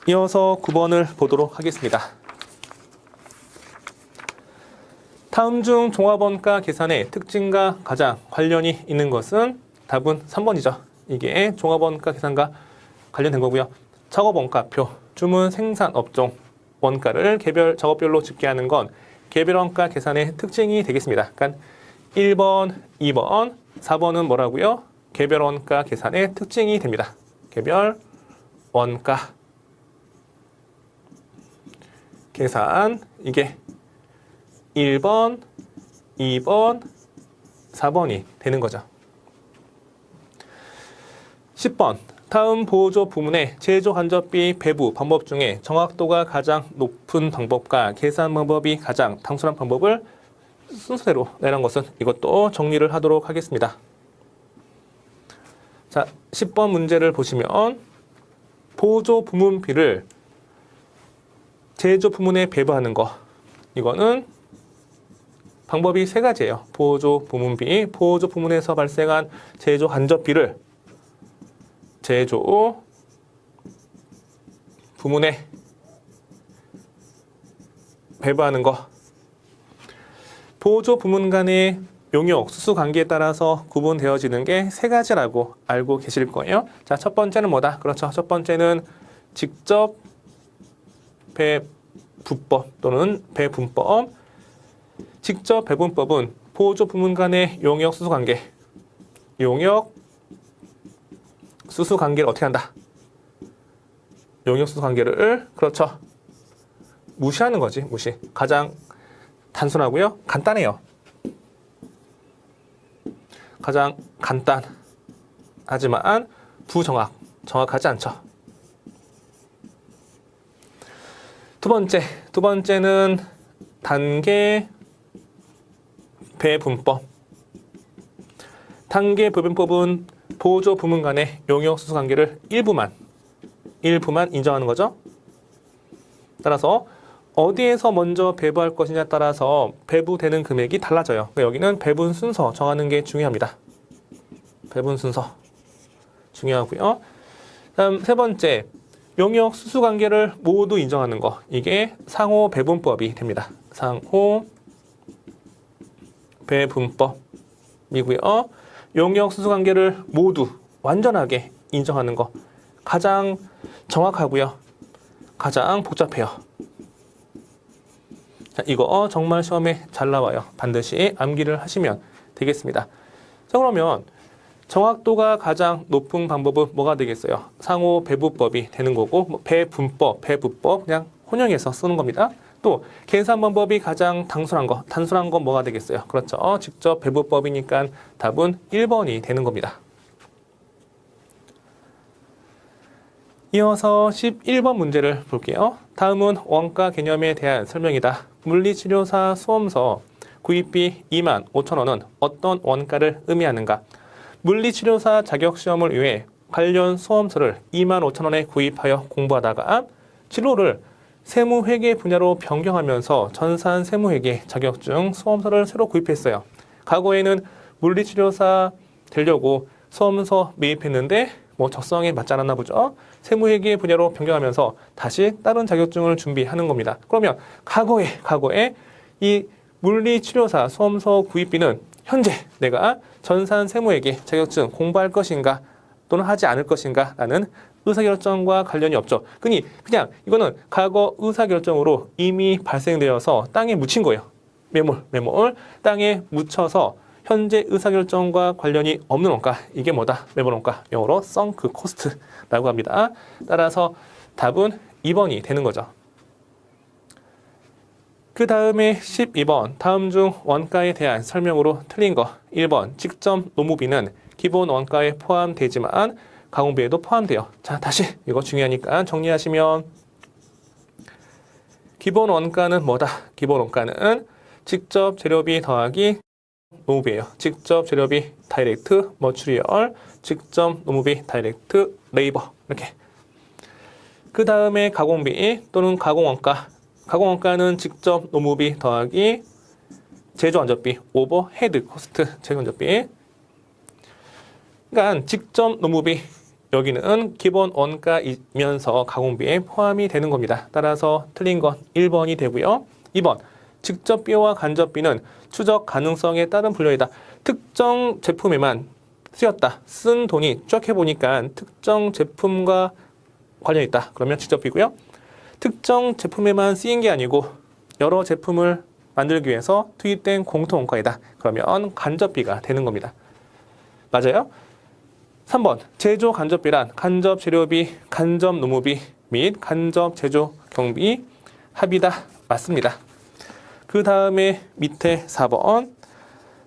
이어서 9번을 보도록 하겠습니다. 다음 중 종합원가 계산의 특징과 가장 관련이 있는 것은 답은 3번이죠. 이게 종합원가 계산과 관련된 거고요. 작업원가표, 주문 생산 업종 원가를 개별 작업별로 집계하는 건 개별원가 계산의 특징이 되겠습니다. 그러니까 1번, 2번, 4번은 뭐라고요? 개별원가 계산의 특징이 됩니다. 개별원가 계산, 이게 1번, 2번, 4번이 되는 거죠. 10번, 다음 보조 부문의 제조 간접비 배부 방법 중에 정확도가 가장 높은 방법과 계산 방법이 가장 단순한 방법을 순서대로 내란 것은 이것도 정리를 하도록 하겠습니다. 자, 10번 문제를 보시면 보조 부문비를 제조 부문에 배부하는 거, 이거는 방법이 세 가지예요. 보조 부문비, 보조 부문에서 발생한 제조 간접비를 제조 부문에 배부하는 거. 보조 부문 간의 용역, 수수 관계에 따라서 구분되어지는 게 세 가지라고 알고 계실 거예요. 자, 첫 번째는 뭐다? 그렇죠. 첫 번째는 직접 배부법 또는 배분법. 직접 배분법은 보조 부문 간의 용역, 수수 관계. 용역, 수수 관계를 어떻게 한다? 용역, 수수 관계를, 그렇죠. 무시하는 거지, 무시. 가장 단순하고요. 간단해요. 가장 간단하지만 정확하지 않죠. 두 번째는 단계 배분법. 단계 배분법은 보조 부문 간의 용역 수수 관계를 일부만 인정하는 거죠. 따라서 어디에서 먼저 배부할 것이냐에 따라서 배부되는 금액이 달라져요. 여기는 배분 순서 정하는 게 중요합니다. 배분 순서 중요하고요. 다음 세 번째, 용역 수수 관계를 모두 인정하는 거. 이게 상호 배분법이 됩니다. 상호 배분법이고요. 용역 수수 관계를 모두 완전하게 인정하는 거. 가장 정확하고요. 가장 복잡해요. 자, 이거 정말 시험에 잘 나와요. 반드시 암기를 하시면 되겠습니다. 자, 그러면 정확도가 가장 높은 방법은 뭐가 되겠어요? 상호 배부법이 되는 거고, 뭐 배분법, 배부법 그냥 혼용해서 쓰는 겁니다. 또 계산 방법이 가장 단순한 건 뭐가 되겠어요? 그렇죠. 직접 배부법이니까 답은 1번이 되는 겁니다. 이어서 11번 문제를 볼게요. 다음은 원가 개념에 대한 설명이다. 물리치료사 수험서 구입비 25,000원은 어떤 원가를 의미하는가? 물리치료사 자격시험을 위해 관련 수험서를 25,000원에 구입하여 공부하다가 진로를 세무회계 분야로 변경하면서 전산 세무회계 자격증 수험서를 새로 구입했어요. 과거에는 물리치료사 되려고 수험서 매입했는데 적성에 맞지 않았나 보죠. 세무회계 분야로 변경하면서 다시 다른 자격증을 준비하는 겁니다. 그러면 과거에 이 물리치료사 수험서 구입비는 현재 내가 전산 세무회계 자격증 공부할 것인가 또는 하지 않을 것인가 라는 의사결정과 관련이 없죠. 그냥 이거는 과거 의사결정으로 이미 발생되어서 땅에 묻힌 거예요. 매몰. 땅에 묻혀서 현재 의사결정과 관련이 없는 원가. 이게 뭐다? 매몰 원가. 영어로 sunk cost라고 합니다. 따라서 답은 2번이 되는 거죠. 그 다음에 12번. 다음 중 원가에 대한 설명으로 틀린 거. 1번. 직접 노무비는 기본 원가에 포함되지만 가공비에도 포함돼요. 자, 다시 이거 중요하니까 정리하시면 기본 원가는 뭐다? 기본 원가는 직접 재료비 더하기 노무비예요. 직접 재료비 다이렉트 머추리얼, 직접 노무비 다이렉트 레이버 이렇게. 그 다음에 가공비 또는 가공원가. 가공원가는 직접 노무비 더하기 제조간접비 오버헤드 코스트 제조간접비. 그러니까 직접 노무비 여기는 기본 원가이면서 가공비에 포함이 되는 겁니다. 따라서 틀린 건 1번이 되고요. 2번, 직접비와 간접비는 추적 가능성에 따른 분류이다. 특정 제품에만 쓰였다. 쓴 돈이 쭉 해보니까 특정 제품과 관련이 있다. 그러면 직접비고요. 특정 제품에만 쓰인 게 아니고 여러 제품을 만들기 위해서 투입된 공통 원가이다. 그러면 간접비가 되는 겁니다. 맞아요? 3번, 제조 간접비란 간접 재료비, 간접 노무비 및 간접 제조 경비 합이다. 맞습니다. 그 다음에 밑에 4번,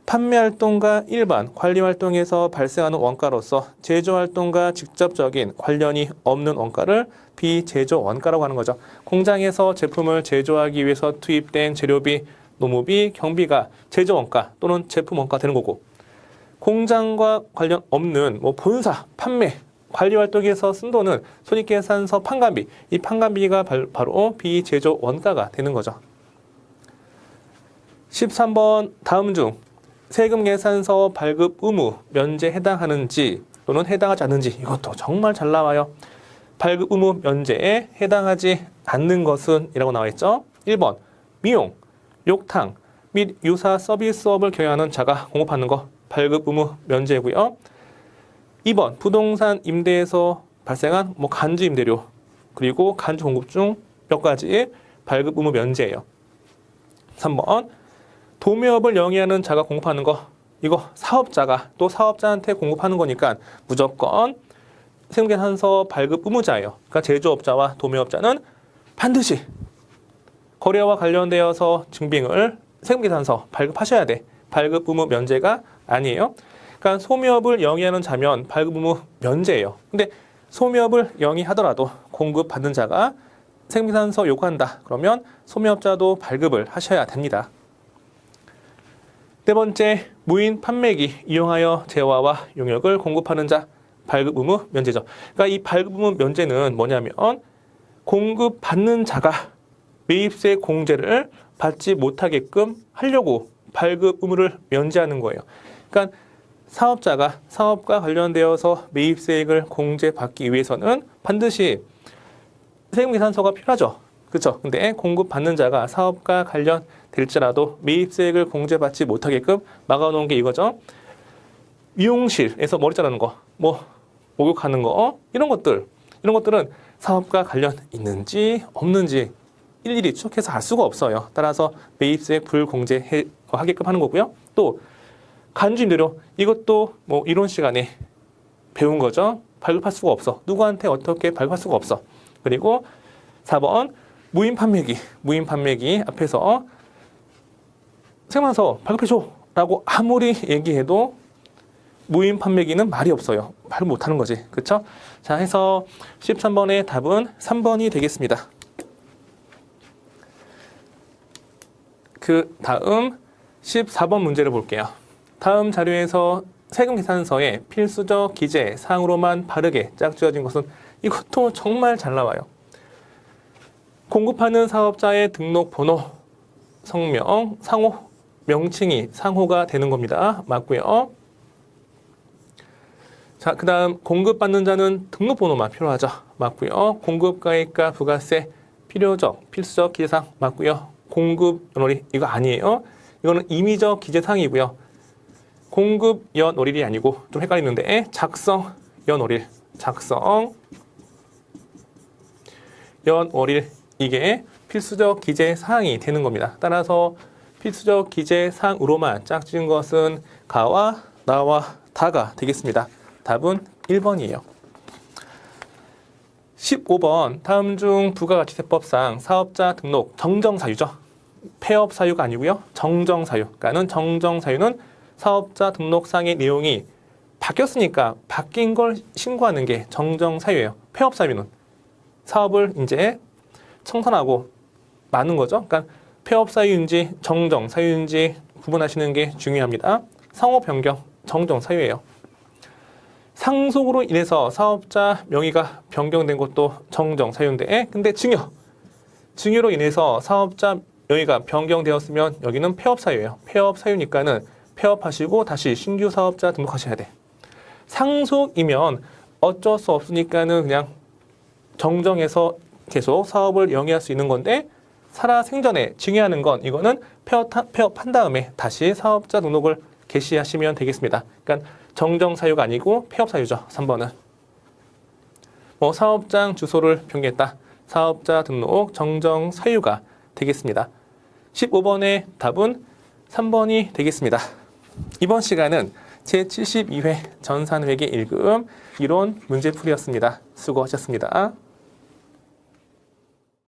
판매활동과 일반 관리활동에서 발생하는 원가로서 제조활동과 직접적인 관련이 없는 원가를 비제조 원가라고 하는 거죠. 공장에서 제품을 제조하기 위해서 투입된 재료비, 노무비, 경비가 제조 원가 또는 제품 원가 되는 거고, 공장과 관련 없는 본사, 판매, 관리활동에서 쓴 돈은 손익계산서 판관비, 이 판관비가 바로 비제조 원가가 되는 거죠. 13번, 다음 중 세금 계산서 발급 의무 면제에 해당하는지 또는 해당하지 않는지, 이것도 정말 잘 나와요. 발급 의무 면제에 해당하지 않는 것은 이라고 나와 있죠. 1번, 미용, 욕탕 및 유사 서비스업을 경영하는 자가 공급하는 거 발급 의무 면제고요. 2번, 부동산 임대에서 발생한 간주 임대료 그리고 간주 공급 중 몇 가지 발급 의무 면제예요. 3번, 도매업을 영위하는 자가 공급하는 거, 이거 사업자가 또 사업자한테 공급하는 거니까 무조건 세금계산서 발급 의무자예요. 그러니까 제조업자와 도매업자는 반드시 거래와 관련되어서 증빙을 세금계산서 발급하셔야 돼. 발급 의무 면제가 아니에요. 그러니까 소매업을 영위하는 자면 발급 의무 면제예요. 근데 소매업을 영위하더라도 공급받는 자가 세금계산서 요구한다. 그러면 소매업자도 발급을 하셔야 됩니다. 네 번째, 무인 판매기 이용하여 재화와 용역을 공급하는 자 발급 의무 면제죠. 그러니까 이 발급 의무 면제는 뭐냐면 공급받는 자가 매입세 공제를 받지 못하게끔 하려고 발급 의무를 면제하는 거예요. 그러니까 사업자가 사업과 관련되어서 매입세액을 공제받기 위해서는 반드시 세금계산서가 필요하죠. 그렇죠? 근데 공급받는 자가 사업과 관련될지라도 매입세액을 공제받지 못하게끔 막아놓은 게 이거죠. 미용실에서 머리 자르는 거, 목욕하는 거, 이런 것들은 사업과 관련 있는지 없는지 일일이 추적해서 알 수가 없어요. 따라서 매입세액 불공제하게끔 하는 거고요. 또 간주 임대료, 이것도 이론 시간에 배운 거죠. 발급할 수가 없어. 누구한테 어떻게 발급할 수가 없어. 그리고 4번, 무인 판매기 앞에서 세금계산서 발급해줘 라고 아무리 얘기해도 무인 판매기는 말이 없어요. 발급 못하는 거지. 그쵸? 자, 해서 13번의 답은 3번이 되겠습니다. 그 다음 14번 문제를 볼게요. 다음 자료에서 세금계산서에 필수적 기재 사항으로만 바르게 짝지어진 것은, 이것도 정말 잘 나와요. 공급하는 사업자의 등록번호, 성명, 상호, 명칭이 상호가 되는 겁니다. 맞고요. 자, 그 다음 공급받는 자는 등록번호만 필요하죠. 맞고요. 공급가액과 부가세, 필수적 기재사항 맞고요. 공급 연월일 이거 아니에요. 이거는 임의적 기재사항이고요. 공급 연월일이 아니고 좀 헷갈리는데 작성 연월일, 이게 필수적 기재사항이 되는 겁니다. 따라서 필수적 기재사항으로만 짝지은 것은 가와 나와 다가 되겠습니다. 답은 1번이에요. 15번, 다음 중 부가가치세법상 사업자 등록 정정사유죠. 폐업사유가 아니고요. 정정사유. 그러니까는 정정사유는 사업자 등록상의 내용이 바뀌었으니까 바뀐 걸 신고하는 게 정정사유예요. 폐업사유는 사업을 이제 청산하고 마는 거죠. 그러니까 폐업사유인지 정정사유인지 구분하시는 게 중요합니다. 상호 변경, 정정사유예요. 상속으로 인해서 사업자 명의가 변경된 것도 정정사유인데, 근데 증여로 인해서 사업자 명의가 변경되었으면 여기는 폐업사유예요. 폐업사유니까는 폐업하시고 다시 신규 사업자 등록하셔야 돼. 상속이면 어쩔 수 없으니까는 그냥 정정해서 계속 사업을 영위할 수 있는 건데 살아 생전에 중요한 건 이거는 폐업한 다음에 다시 사업자 등록을 개시하시면 되겠습니다. 그러니까 정정 사유가 아니고 폐업 사유죠. 3번은. 사업장 주소를 변경했다. 사업자 등록 정정 사유가 되겠습니다. 15번의 답은 3번이 되겠습니다. 이번 시간은 제72회 전산회계 1급 이론 문제풀이였습니다. 수고하셨습니다.